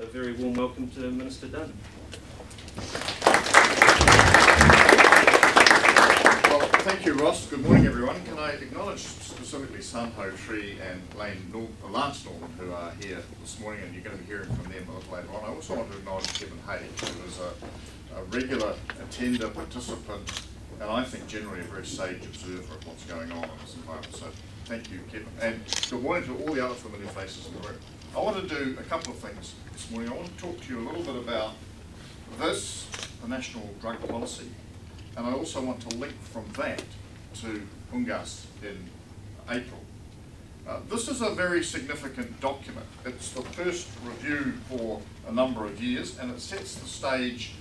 a very warm welcome to Minister Dunne. Well, thank you, Ross. Good morning, everyone. Can I acknowledge specifically Sampo Tree and Lance Norman, who are here this morning, and you're going to be hearing from them a little later on. I also want to acknowledge Kevin Hay, who is a regular attender, participant, and I think generally a very sage observer of what's going on in this environment. So thank you, Kevin. And good morning to all the other familiar faces in the room. I want to do a couple of things this morning. I want to talk to you a little bit about this, the National Drug Policy, and I also want to link from that to UNGAS in April. This is a very significant document. It's the first review for a number of years, and it sets the stage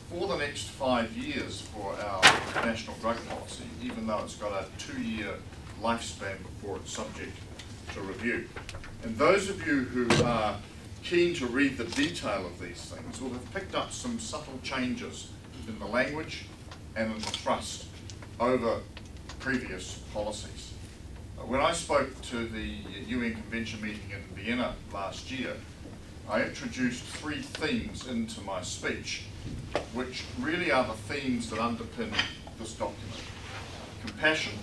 for the next 5 years for our National Drug Policy, even though it's got a 2-year lifespan before it's subject to review. And those of you who are keen to read the detail of these things will have picked up some subtle changes in the language and in the thrust over previous policies. When I spoke to the UN Convention meeting in Vienna last year, I introduced 3 themes into my speech, which really are the themes that underpin this document: compassion,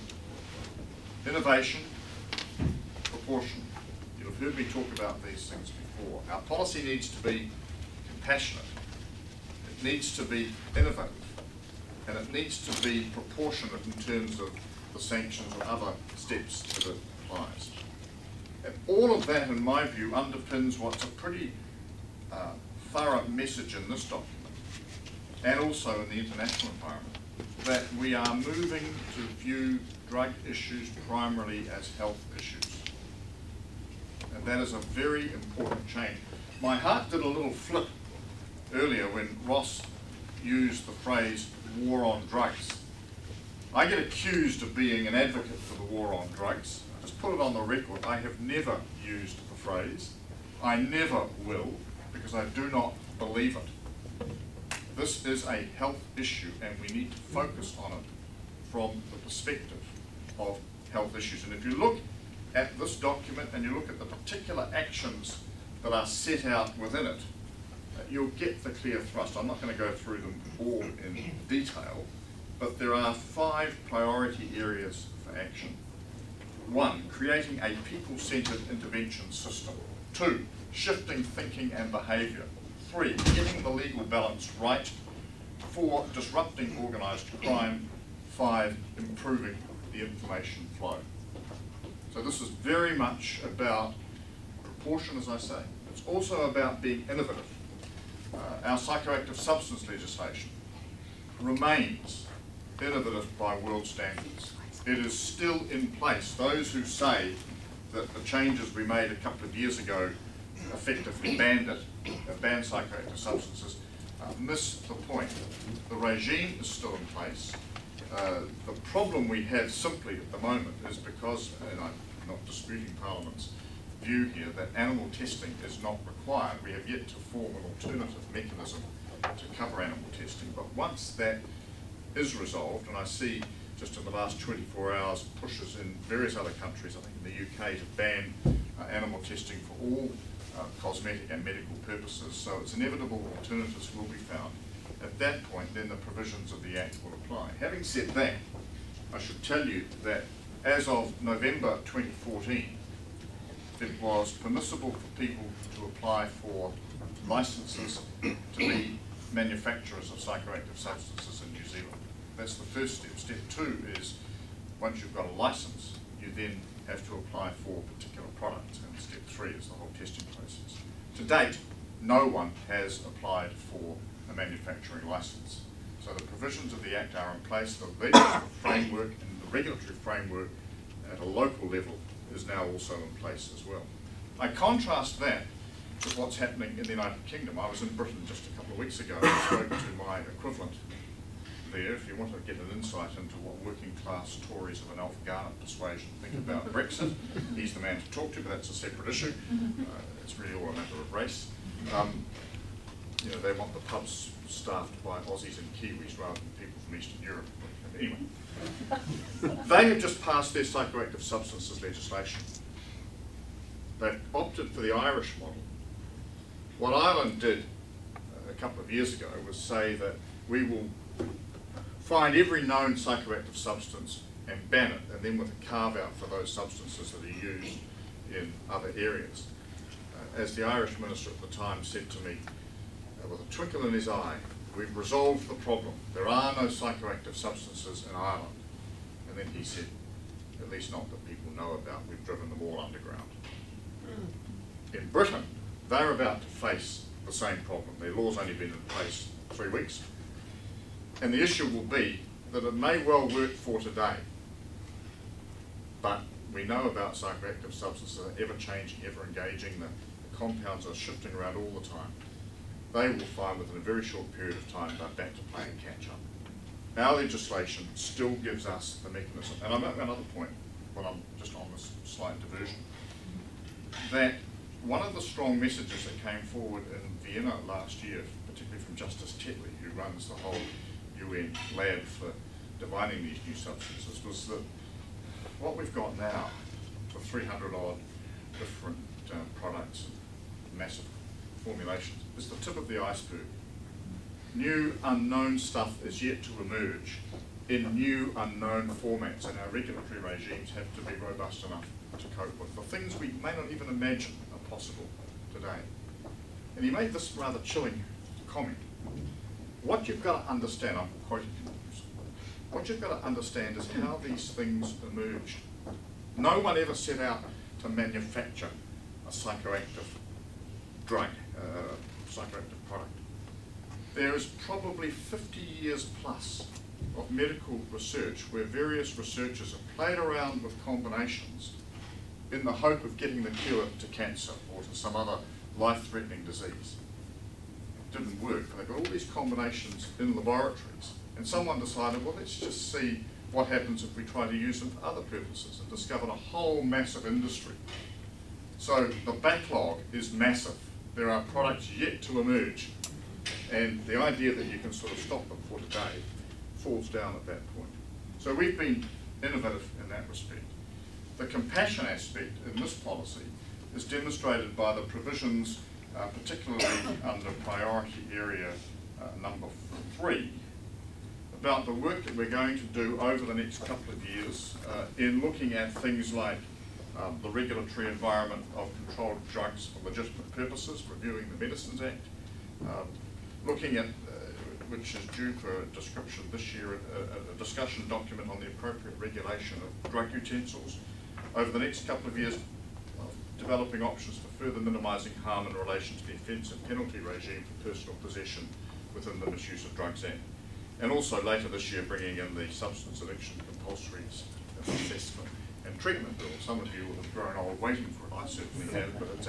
innovation, proportion. You'll have heard me talk about these things before. Our policy needs to be compassionate, it needs to be innovative, and it needs to be proportionate in terms of the sanctions or other steps that it applies. And all of that, in my view, underpins what's a pretty thorough message in this document, and also in the international environment, that we are moving to view drug issues primarily as health issues. And that is a very important change. My heart did a little flip earlier when Ross used the phrase war on drugs. I get accused of being an advocate for the war on drugs. Just put it on the record, I have never used the phrase. I never will, because I do not believe it. This is a health issue, and we need to focus on it from the perspective of health issues. And if you look at this document and you look at the particular actions that are set out within it, you'll get the clear thrust. I'm not going to go through them all in detail, but there are 5 priority areas for action. 1, creating a people-centred intervention system. 2, shifting thinking and behaviour. 3, getting the legal balance right. 4, disrupting organised crime. 5, improving the information flow. So this is very much about proportion, as I say. It's also about being innovative. Our psychoactive substance legislation remains innovative by world standards. It is still in place. Those who say that the changes we made a couple of years ago effectively banned psychoactive substances miss the point. The regime is still in place. The problem we have simply at the moment is because, and I'm not disputing Parliament's view here, that animal testing is not required. We have yet to form an alternative mechanism to cover animal testing, but once that is resolved, and I see just in the last 24 hours pushes in various other countries, I think in the UK, to ban animal testing for all cosmetic and medical purposes, so it's inevitable alternatives will be found. At that point, then the provisions of the Act will apply. Having said that, I should tell you that as of November 2014, it was permissible for people to apply for licences to be manufacturers of psychoactive substances in New Zealand. That's the first step. Step 2 is, once you've got a licence, you then have to apply for particular products, and step 3 is the whole testing process. To date, no one has applied for a manufacturing licence. So the provisions of the Act are in place, the legislative framework and the regulatory framework at a local level is now also in place as well. I contrast that with what's happening in the United Kingdom. I was in Britain just a couple of weeks ago and spoke to my equivalent there. If you want to get an insight into what working class Tories of an Alf Garnett persuasion think about Brexit, he's the man to talk to, but that's a separate issue. It's really all a matter of race. You know, they want the pubs staffed by Aussies and Kiwis rather than people from Eastern Europe. Anyway, they have just passed their psychoactive substances legislation. They've opted for the Irish model, What Ireland did a couple of years ago was say that we will find every known psychoactive substance and ban it, and then with a carve-out for those substances that are used in other areas. As the Irish minister at the time said to me, with a twinkle in his eye, we've resolved the problem. There are no psychoactive substances in Ireland. And then he said, at least not that people know about, we've driven them all underground. In Britain, they're about to face the same problem. Their law's only been in place 3 weeks. And the issue will be that it may well work for today, but we know about psychoactive substances are ever changing, ever engaging. The compounds are shifting around all the time. They will find within a very short period of time they're back to playing catch up. Our legislation still gives us the mechanism. And I'll make another point, but I'm just on this slight diversion, that one of the strong messages that came forward in Vienna last year, particularly from Justice Tetley, who runs the whole UN lab for defining these new substances, was that what we've got now, for 300 odd different products and massive formulations, is the tip of the iceberg. New unknown stuff is yet to emerge in new unknown formats, and our regulatory regimes have to be robust enough to cope with the things we may not even imagine are possible today. And he made this rather chilling comment. What you've got to understand, I'm quoting him, what you've got to understand is how these things emerged. No one ever set out to manufacture a psychoactive drug, psychoactive product. There is probably 50 years plus of medical research where various researchers have played around with combinations in the hope of getting the cure to cancer or to some other life-threatening disease. It didn't work, but they got all these combinations in laboratories, and someone decided, well, let's just see what happens if we try to use them for other purposes, and discovered a whole massive industry. So the backlog is massive. There are products yet to emerge, and the idea that you can sort of stop them for today falls down at that point. So we've been innovative in that respect. The compassion aspect in this policy is demonstrated by the provisions, particularly under priority area number 3, about the work that we're going to do over the next couple of years in looking at things like the regulatory environment of controlled drugs for legitimate purposes, reviewing the Medicines Act, looking at, which is due for a description this year, a discussion document on the appropriate regulation of drug utensils. Over the next couple of years, developing options for further minimising harm in relation to the offence and penalty regime for personal possession within the Misuse of Drugs Act. And also later this year bringing in the Substance Addiction Compulsory Assessment and Treatment Bill. Some of you will have grown old waiting for it, I certainly have, but it's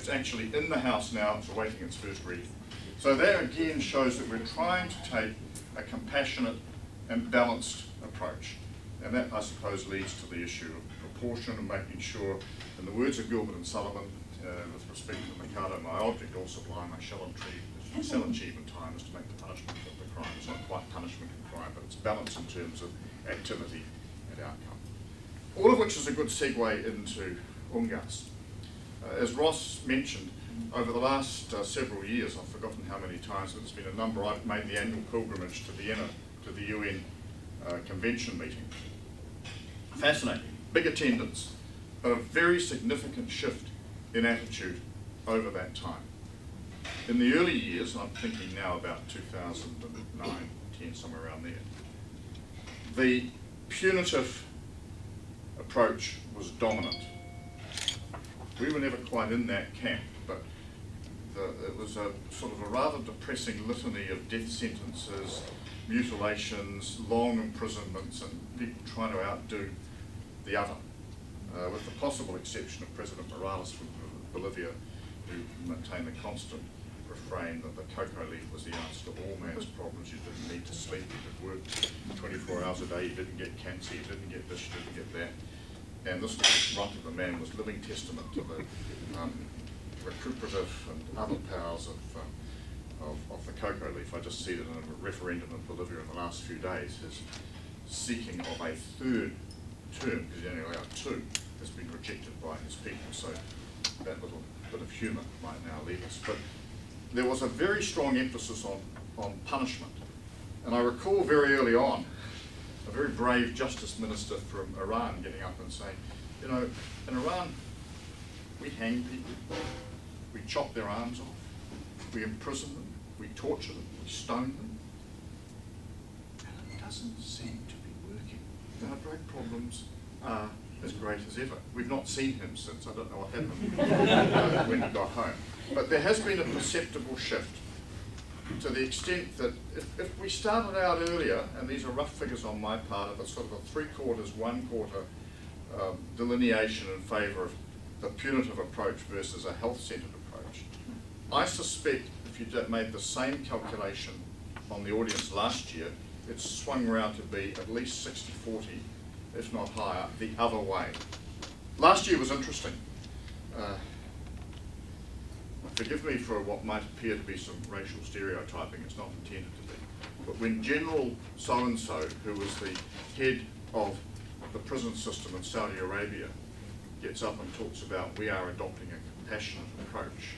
actually in the House now, it's awaiting its first reading. So that again shows that we're trying to take a compassionate and balanced approach. And that, I suppose, leads to the issue of proportion and making sure, in the words of Gilbert and Sullivan, with respect to Mikado, my object all sublime, I shall achieve in time, is to make the punishment of the crime. It's not quite punishment and crime, but it's balance in terms of activity and outcome. All of which is a good segue into UNGAS. As Ross mentioned, over the last several years, I've forgotten how many times, but it's been a number, I've made the annual pilgrimage to Vienna, to the UN convention meeting. Fascinating, big attendance, but a very significant shift in attitude over that time. In the early years, and I'm thinking now about 2009, 10, somewhere around there, the punitive approach was dominant. We were never quite in that camp, but it was a sort of a rather depressing litany of death sentences, mutilations, long imprisonments, and people trying to outdo the other, with the possible exception of President Morales from Bolivia, who maintained the constant refrain that the cocoa leaf was the answer to all man's problems. You didn't need to sleep, you could work 24 hours a day, you didn't get cancer, you didn't get this, you didn't get that. And this runt of the man was living testament to the recuperative and other powers of the cocoa leaf. I just see that in a referendum in Bolivia in the last few days, his seeking of a third term, because he only allowed 2, has been rejected by his people. So that little bit of humour might now leave us. But there was a very strong emphasis on punishment. And I recall very early on a very brave justice minister from Iran getting up and saying, you know, in Iran, we hang people, we chop their arms off, we imprison them, we torture them, we stone them. And it doesn't seem to be working. Our drug problems are as great as ever. We've not seen him since. I don't know what happened when he got home. But there has been a perceptible shift to the extent that if we started out earlier, and these are rough figures on my part, of a sort of a 3/4, 1/4 delineation in favour of the punitive approach versus a health-centred approach, I suspect if you made the same calculation on the audience last year, it's swung around to be at least 60-40, if not higher, the other way. Last year was interesting. Forgive me for what might appear to be some racial stereotyping, it's not intended to be. But when General so-and-so, who was the head of the prison system in Saudi Arabia, gets up and talks about we are adopting a compassionate approach,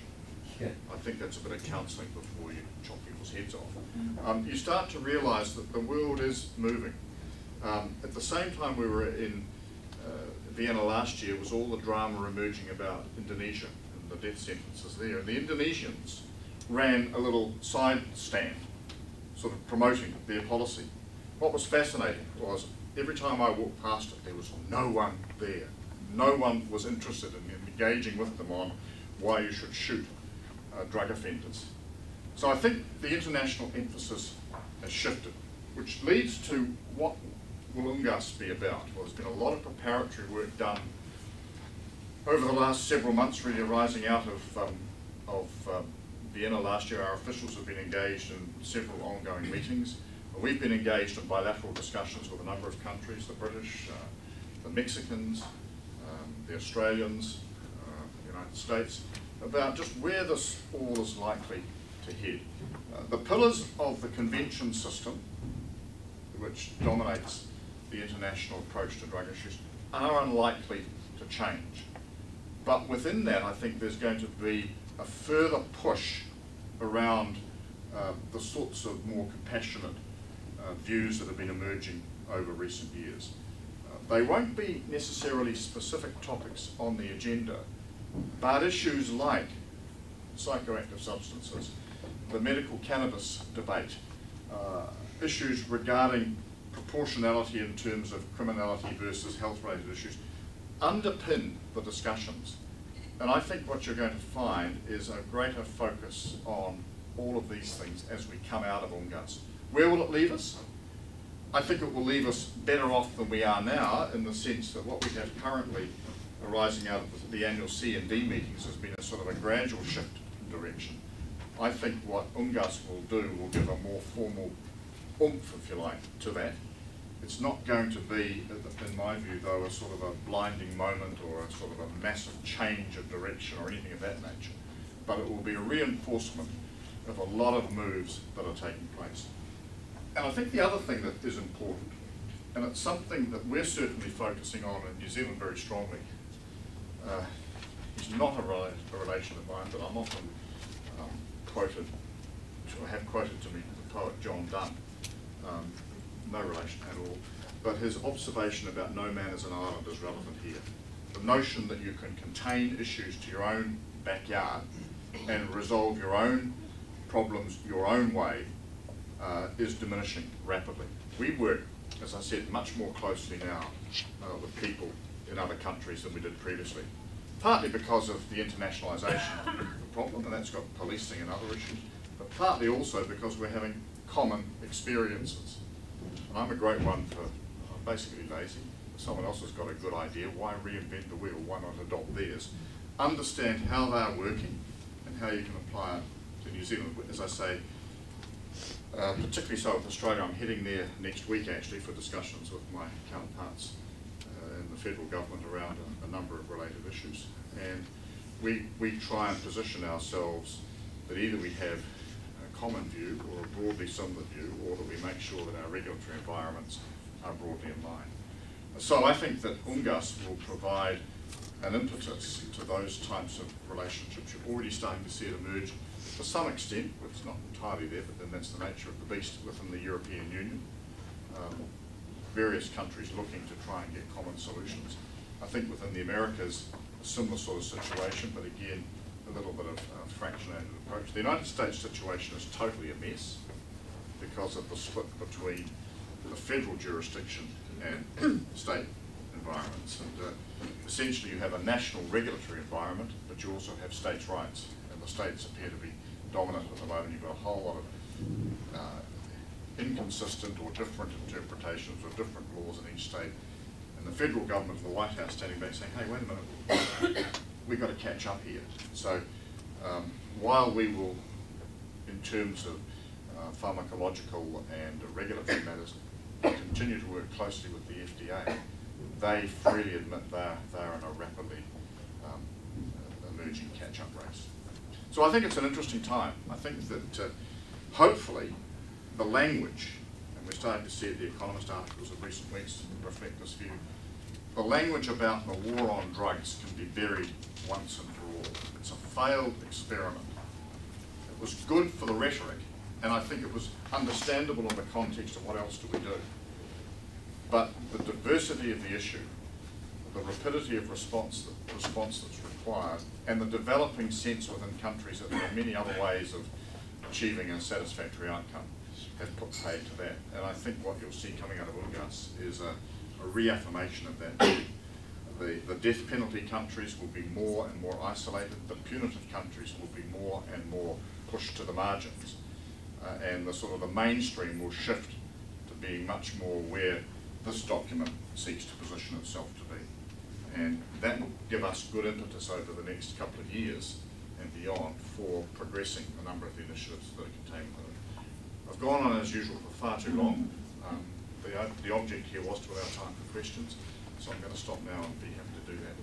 yeah, I think that's a bit of counselling before you chop people's heads off. You start to realise that the world is moving. At the same time we were in Vienna last year was all the drama emerging about Indonesia and the death sentences there. And the Indonesians ran a little side stand, sort of promoting their policy. What was fascinating was every time I walked past it, there was no one there. No one was interested in engaging with them on why you should shoot drug offenders. So I think the international emphasis has shifted, which leads to what will UNGAS be about? Well, there's been a lot of preparatory work done over the last several months, really arising out of Vienna last year. Our officials have been engaged in several ongoing meetings. We've been engaged in bilateral discussions with a number of countries, the British, the Mexicans, the Australians, the United States, about just where this all is likely to head. The pillars of the convention system, which dominates the international approach to drug issues, are unlikely to change. But within that, I think there's going to be a further push around the sorts of more compassionate views that have been emerging over recent years. They won't be necessarily specific topics on the agenda, but issues like psychoactive substances, the medical cannabis debate, issues regarding proportionality in terms of criminality versus health-related issues, underpin the discussions. And I think what you're going to find is a greater focus on all of these things as we come out of UNGAS. Where will it leave us? I think it will leave us better off than we are now, in the sense that what we have currently arising out of the annual C&D meetings has been a sort of a gradual shift in direction. I think what UNGAS will do will give a more formal oomph, if you like, to that. It's not going to be, in my view, though, a sort of a blinding moment or a sort of a massive change of direction or anything of that nature. But it will be a reinforcement of a lot of moves that are taking place. And I think the other thing that is important, and it's something that we're certainly focusing on in New Zealand very strongly, is not a relation of mine, but I'm often quoted, or have quoted to me, the poet John Donne. No relation at all, but his observation about no man is an island is relevant here. The notion that you can contain issues to your own backyard and resolve your own problems your own way is diminishing rapidly. We work, as I said, much more closely now with people in other countries than we did previously, partly because of the internationalisation of the problem, and that's got policing and other issues, but partly also because we're having common experiences. And I'm a great one for basically lazy. If someone else has got a good idea, why reinvent the wheel? Why not adopt theirs? Understand how they are working and how you can apply it to New Zealand. As I say, particularly so with Australia, I'm heading there next week actually for discussions with my counterparts in the federal government around a number of related issues. And we try and position ourselves that either we have common view or a broadly similar view, or that we make sure that our regulatory environments are broadly in line. So I think that UNGAS will provide an impetus to those types of relationships. You're already starting to see it emerge to some extent, but it's not entirely there, but then that's the nature of the beast within the European Union. Various countries looking to try and get common solutions. I think within the Americas, a similar sort of situation, but again, a little bit of fractionated approach. The United States situation is totally a mess because of the split between the federal jurisdiction and state environments. And essentially you have a national regulatory environment, but you also have states' rights, and the states appear to be dominant at the moment. You've got a whole lot of inconsistent or different interpretations of different laws in each state. And the federal government, the White House, standing back saying, hey, wait a minute, we've got to catch up here. So while we will, in terms of pharmacological and regulatory matters, continue to work closely with the FDA, they freely admit they're in a rapidly emerging catch-up race. So I think it's an interesting time. I think that hopefully the language, and we're starting to see it, the Economist articles of recent weeks reflect this view, the language about the war on drugs can be buried once and for all. It's a failed experiment. It was good for the rhetoric, and I think it was understandable in the context of what else do we do. But the diversity of the issue, the rapidity of response that's required, and the developing sense within countries that there are many other ways of achieving a satisfactory outcome have put paid to that. And I think what you'll see coming out of UNGAS is a reaffirmation of that. The death penalty countries will be more and more isolated. The punitive countries will be more and more pushed to the margins. And the sort of the mainstream will shift to being much more where this document seeks to position itself to be. And that will give us good impetus over the next couple of years and beyond for progressing a number of the initiatives that are contained within it. I've gone on as usual for far too long. The object here was to allow time for questions, so I'm going to stop now and be happy to do that.